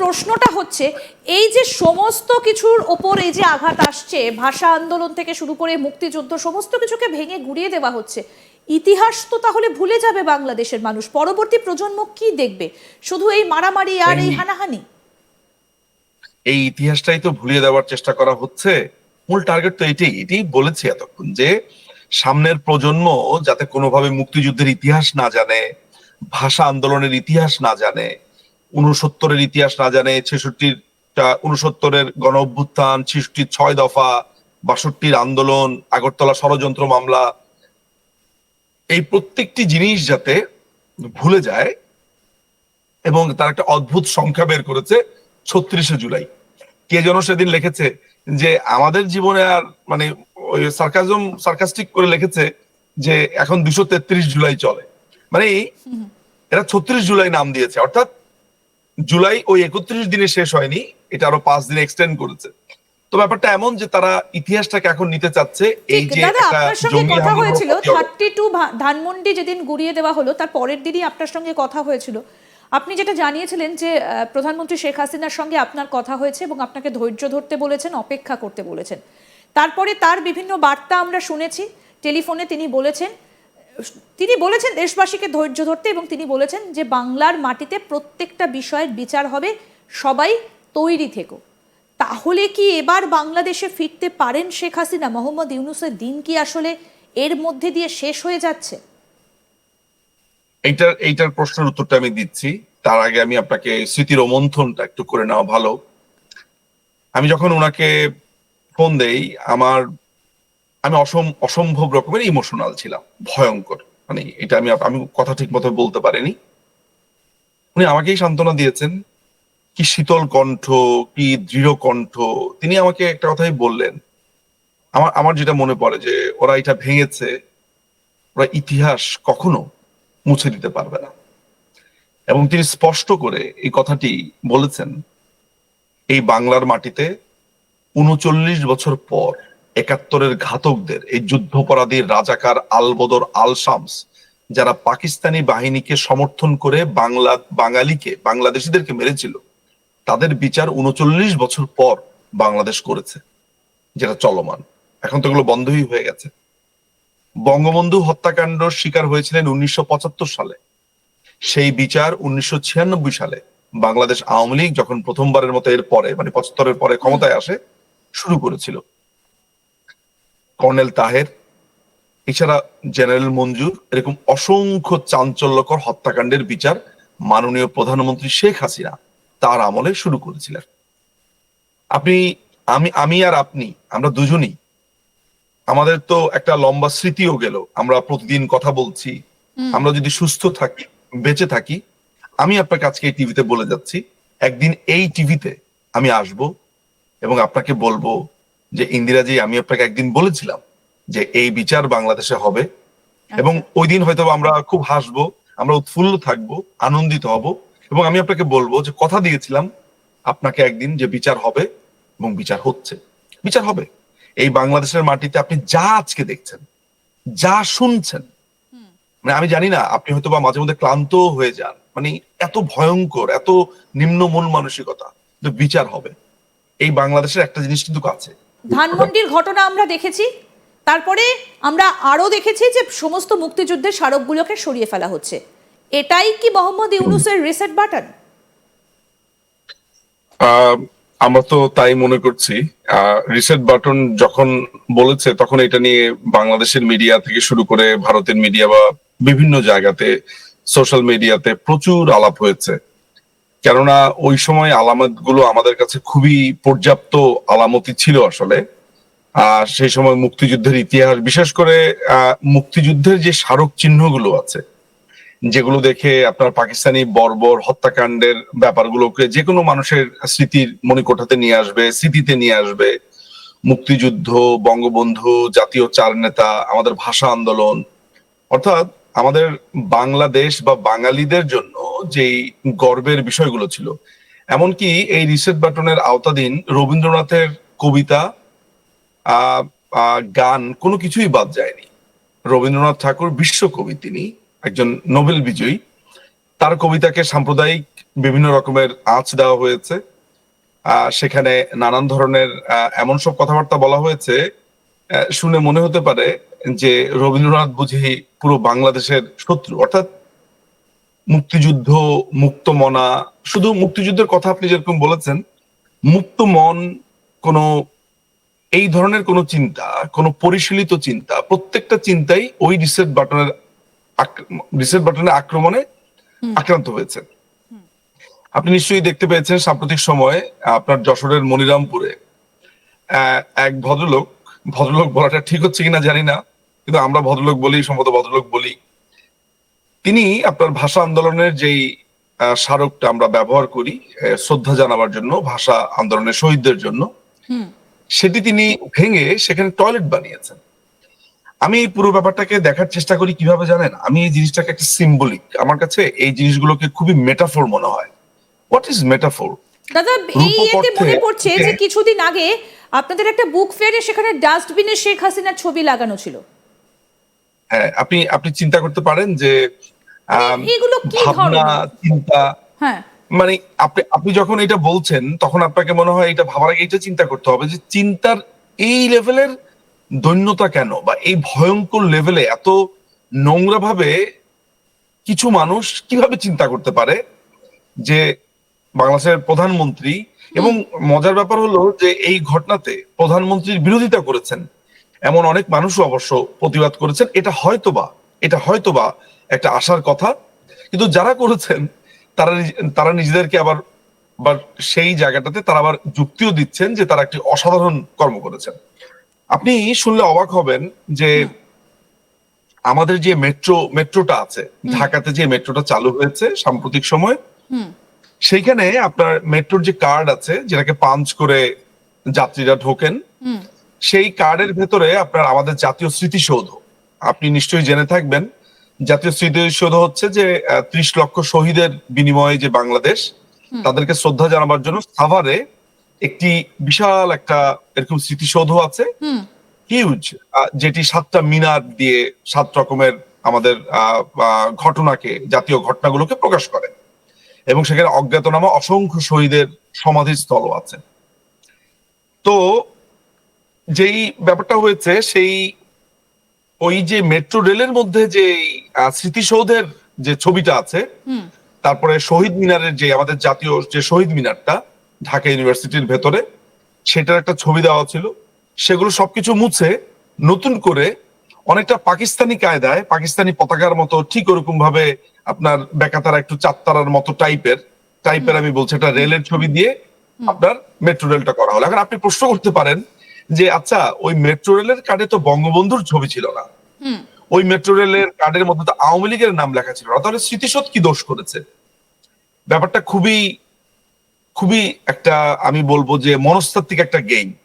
প্রশ্নটা হচ্ছে এই যে সমস্ত কিছুর ওপর এই যে আঘাত আসছে, ভাষা আন্দোলন থেকে শুরু করে মুক্তিযুদ্ধ, সমস্ত কিছুকে ভেঙে গুড়িয়ে দেওয়া হচ্ছে, ইতিহাস তো তাহলে ভুলে যাবে বাংলাদেশের মানুষ। পরবর্তী প্রজন্ম কি দেখবে? শুধু এই মারামারি আর এই হানাহানি? এই ইতিহাসটাই তো ভুলিয়ে দেওয়ার চেষ্টা করা হচ্ছে। মূল টার্গেট তো এটাই বলেছি এতক্ষণ, যে সামনের প্রজন্ম যাতে কোনোভাবে মুক্তিযুদ্ধের ইতিহাস না জানে, ভাষা আন্দোলনের ইতিহাস না জানে, 69-এর ইতিহাস না জানে, 69-এর গণ অভ্যুত্থান, 66-র 6 দফা, 62-র আন্দোলন, আগরতলা ষড়যন্ত্র মামলা, এই প্রত্যেকটি জিনিস যাতে ভুলে যায়। এবং তার একটা অদ্ভুত সংখ্যা বের করেছে, 36শে জুলাই। কে যেন সেদিন লিখেছে যে আমাদের জীবনে আর মানে ওই সার্কাস্টিক করে লিখেছে যে এখন 233 জুলাই চলে। মানে এরা 36 জুলাই নাম দিয়েছে, অর্থাৎ জুলাই ওই 31 দিনে শেষ হয়নি, এটা আরো 5 দিন এক্সটেন্ড করেছে। তো ব্যাপারটা এমন যে তারা ইতিহাসটাকে এখন নিতে চাচ্ছে। এই যে একটা আপনার সঙ্গে জঙ্গি কথা হামলা হয়েছিল 32 ধানমন্ডি যেদিন গুড়িয়ে দেওয়া হলো, তার পরের দিনই আপনার সঙ্গে কথা হয়েছিল। আপনি যেটা জানিয়েছিলেন যে প্রধানমন্ত্রী শেখ হাসিনার সঙ্গে আপনার কথা হয়েছে এবং আপনাকে ধৈর্য ধরতে বলেছেন, অপেক্ষা করতে বলেছেন। তারপরে তার বিভিন্ন বার্তা আমরা শুনেছি টেলিফোনে। তিনি বলেছেন দেশবাসীকে ধৈর্য ধরতে, এবং তিনি বলেছেন যে বাংলার মাটিতে প্রত্যেকটা বিষয়ের বিচার হবে, সবাই তৈরি থেকো। তাহলে কি এবার বাংলাদেশে ফিরতে পারেন শেখ হাসিনা? মোহাম্মদ ইউনূসের দিন কি আসলে এর মধ্যে দিয়ে শেষ হয়ে যাচ্ছে? এইটার প্রশ্নের উত্তরটা আমি দিচ্ছি। তার আগে আমি আপনাকে স্মৃতির রোমন্থনটা একটু করে নেওয়া ভালো। আমি যখন ওনাকে ফোন দেই, আমি অসম্ভব রকমের ইমোশনাল ছিলাম, ভয়ঙ্কর। মানে এটা আমি কথা ঠিক মতো বলতে পারিনি। উনি আমাকেই সান্ত্বনা দিয়েছেন, কি শীতল কণ্ঠ, কি দৃঢ় কণ্ঠ। তিনি আমাকে একটা কথাই বললেন, আমার যেটা মনে পড়ে যে ওরা এটা ভেঙেছে, ওরা ইতিহাস কখনো মুছে দিতে পারবে না। এবং তিনি স্পষ্ট করে এই কথাটি বলেছেন, এই বাংলার মাটিতে ৩৯ বছর পর ৭১-এর ঘাতকদের, এই যুদ্ধাপরাধীর রাজাকার আলবদর আল শামস, যারা পাকিস্তানি বাহিনীকে সমর্থন করে বাংলাদেশিদেরকে মেরেছিল, তাদের বিচার ৩৯ বছর পর বাংলাদেশ করেছে, যেটা চলমান। এখন তো এগুলো বন্ধই হয়ে গেছে। বঙ্গবন্ধু হত্যাকাণ্ড শিকার হয়েছিলেন ১৯৭৫ সালে, সেই বিচার ১৯৯৬ সালে বাংলাদেশ আওয়ামী লীগ যখন প্রথমবারের মতো এর পরে মানে ৭৫-এর পরে ক্ষমতায় আসে শুরু করেছিল। কর্নেল তাহের, এছাড়া জেনারেল মঞ্জুর, এরকম অসংখ্য চাঞ্চল্যকর হত্যাকাণ্ডের বিচার মাননীয় প্রধানমন্ত্রী শেখ হাসিনা তার আমলে শুরু করেছিলেন। আপনি, আমি আর আপনি, আমরা দুজনই, আমাদের তো একটা লম্বা স্মৃতিও গেল। আমরা প্রতিদিন কথা বলছি। আমরা যদি সুস্থ থাকি, বেঁচে থাকি, আমি আপনাকে আজকে এই টিভিতে বলে যাচ্ছি, একদিন এই টিভিতে আমি আসব এবং আপনাকে বলবো যে ইন্দিরাজি, আমি আপনাকে একদিন বলেছিলাম যে এই বিচার বাংলাদেশে হবে। এবং ওই দিন হয়তো আমরা খুব হাসবো, আমরা উৎফুল্ল থাকবো, আনন্দিত হব, এবং আমি আপনাকে বলবো যে কথা দিয়েছিলাম আপনাকে একদিন যে বিচার হবে, এবং বিচার হচ্ছে, বিচার হবে। এই বাংলাদেশের মাটিতে আপনি যা আজকে দেখছেন, যা শুনছেন, মানে আমি জানি না, আপনি হয়তো বা মাঝে মধ্যে ক্লান্ত হয়ে যান, মানে এত ভয়ঙ্কর, এত নিম্ন মন মানসিকতা, কিন্তু বিচার হবে। এই বাংলাদেশের একটা জিনিস কিন্তু আছে, ধানমন্ডির ঘটনা আমরা দেখেছি, তারপরে আমরা আরো দেখেছি যে সমস্ত মুক্তিযুদ্ধের স্মারকগুলোকে সরিয়ে ফেলা হচ্ছে। এটাই কি মোহাম্মদ ইউনূসের রিসেট বাটন? আমরা তো তাই মনে করছি। রিসেট বাটন যখন বলেছে, তখন এটা নিয়ে বাংলাদেশের মিডিয়া থেকে শুরু করে ভারতের মিডিয়া বা বিভিন্ন জায়গাতে, সোশ্যাল মিডিয়াতে প্রচুর আলাপ হয়েছে। কেননা ওই সময় আলামত গুলো আমাদের কাছে খুবই পর্যাপ্ত আলামতি ছিল আসলে। সেই সময় মুক্তিযুদ্ধের ইতিহাস, বিশেষ করে মুক্তিযুদ্ধের যে স্মারক চিহ্নগুলো আছে, যেগুলো দেখে আপনার পাকিস্তানি বর্বর হত্যাকাণ্ডের ব্যাপারগুলোকে যে কোনো মানুষের স্মৃতির মণিকোঠাতে নিয়ে আসবে, স্মৃতিতে নিয়ে আসবে। মুক্তিযুদ্ধ, বঙ্গবন্ধু, জাতীয় চার নেতা, আমাদের ভাষা আন্দোলন, অর্থাৎ আমাদের বাংলাদেশ বা বাঙালিদের জন্য যেই গর্বের বিষয়গুলো ছিল। এমনকি এই রিসেট বাটনের আওতাধীন রবীন্দ্রনাথের কবিতা, গান, কোনো কিছুই বাদ যায়নি। রবীন্দ্রনাথ ঠাকুর বিশ্বকবি, তিনি একজন নোবেল বিজয়ী। তার কবিতাকে সাম্প্রদায়িক বিভিন্ন রকমের আঁচ দেওয়া হয়েছে। সেখানে নানান ধরনের এমন সব কথাবার্তা বলা হয়েছে, শুনে মনে হতে পারে যে রবীন্দ্রনাথ বুঝি পুরো বাংলাদেশের শত্রু। অর্থাৎ মুক্তিযুদ্ধ, মুক্তমনা, শুধু মুক্তিযুদ্ধের কথা আপনি যেরকম বলেছেন, মুক্ত মন, কোন এই ধরনের কোন চিন্তা, কোন পরিশীলিত চিন্তা, প্রত্যেকটা চিন্তাই ওই রিসেট বাটনের আক্রমণে আক্রান্ত হয়েছে। আপনি নিশ্চয়ই দেখতে পেয়েছেন সাম্প্রতিক সময়ে আপনার যশোরের মনিরামপুরে এক ভদ্রলোক বলাটা ঠিক হচ্ছে কিনা জানি না, কিন্তু আমরা ভদ্রলোক বলি, সম্ভবত ভদ্রলোক বলি, তিনি আপনার ভাষা আন্দোলনের যেই স্মারকটা আমরা ব্যবহার করি শ্রদ্ধা জানাবার জন্য ভাষা আন্দোলনের শহীদদের জন্য, সেটি তিনি ভেঙে সেখানে টয়লেট বানিয়েছেন। আমি এই পুরো ব্যাপারটাকে দেখার চেষ্টা করি কিভাবে জানেন, আমি এই জিনিসটাকে একটা সিম্বলিক, আমার কাছে এই জিনিসগুলোকে খুবই মেটাফোর মনে হয়। What is metaphor? দাদা, এই এতে মনে পড়ছে যে কিছুদিন আগে আপনাদের একটা বুক ফেয়ারে সেখানে ডাস্টবিনে শেখ হাসিনার ছবি লাগানো ছিল। হ্যাঁ, আপনি চিন্তা করতে পারেন যে এগুলো কি ভাবনা, চিন্তা, হ্যাঁ, মানে আপনি যখন এটা বলছেন তখন আপনাকে মনে হয় এটা ভাবার আগে এটা চিন্তা করতে হবে যে চিন্তার এই লেভেলের দৈন্যতা কেন, বা এই ভয়ঙ্কর লেভেলে এত নোংরা ভাবে কিছু মানুষ কিভাবে চিন্তা করতে পারে যে বাংলাদেশের প্রধানমন্ত্রী, এবং মজার ব্যাপার হলো যে এই ঘটনাতে প্রধানমন্ত্রীর বিরোধিতা করেছেন এমন অনেক মানুষও অবশ্য প্রতিবাদ করেছেন। এটা হয়তোবা একটা আশার কথা, কিন্তু যারা করেছেন তারা নিজেদেরকে আবার সেই জায়গাটাতে তারা আবার যুক্তিও দিচ্ছেন যে তারা একটি অসাধারণ কর্ম করেছেন। আপনি শুনলে অবাক হবেন যে আমাদের যে মেট্রোটা আছে, ঢাকাতে যে মেট্রোটা চালু হয়েছে সাম্প্রতিক সময়, সেইখানে আপনার মেট্রোর যে কার্ড আছে যেটাকে পাঞ্চ করে যাত্রীরা ঢোকেন, সেই কার্ডের ভেতরে আপনার আমাদের জাতীয় স্মৃতিসৌধ, আপনি নিশ্চয়ই জেনে থাকবেন, জাতীয় স্মৃতিসৌধ হচ্ছে যে 30 লক্ষ শহীদের বিনিময়ে যে বাংলাদেশ, তাদেরকে শ্রদ্ধা জানাবার জন্য সাভারে একটি বিশাল একটা এরকম স্মৃতিসৌধ আছে, হিউজ, যেটি 7টা মিনার দিয়ে 7 রকমের আমাদের ঘটনাকে, জাতীয় ঘটনাগুলোকে প্রকাশ করে, এবং সেখানে অজ্ঞাতনামা অসংখ্য শহীদের সমাধিস্থল আছে। তো যেই ব্যাপারটা হয়েছে, সেই ওই যে মেট্রো রেলের মধ্যে যে স্মৃতিসৌধের যে ছবিটা আছে, তারপরে শহীদ মিনারের যে আমাদের জাতীয় যে শহীদ মিনারটা ঢাকা ইউনিভার্সিটির ভেতরে, সেটার একটা ছবি দেওয়া ছিল, সেগুলো সবকিছু মুছে নতুন করে অনেকটা পাকিস্তানি কায়দায়, পাকিস্তানি পতাকার মতো ঠিক ওরকম ভাবে আপনার বেকাতারা একটু চারতারার মতো টাইপের আমি বলছি, একটা রেলের ছবি দিয়ে আপনার মেট্রো রেলটা করা হলো। এখন আপনি প্রশ্ন করতে পারেন যে আচ্ছা, ওই মেট্রো রেলের কার্ডে তো বঙ্গবন্ধুর ছবি ছিল না, ওই মেট্রো রেলের কার্ডের মধ্যে তো আওয়ামী লীগের নাম লেখা ছিল না, তাহলে স্মৃতিসৌধ কি দোষ করেছে? ব্যাপারটা খুবই খুবই একটা, আমি বলবো যে মনস্তাত্ত্বিক একটা গেম।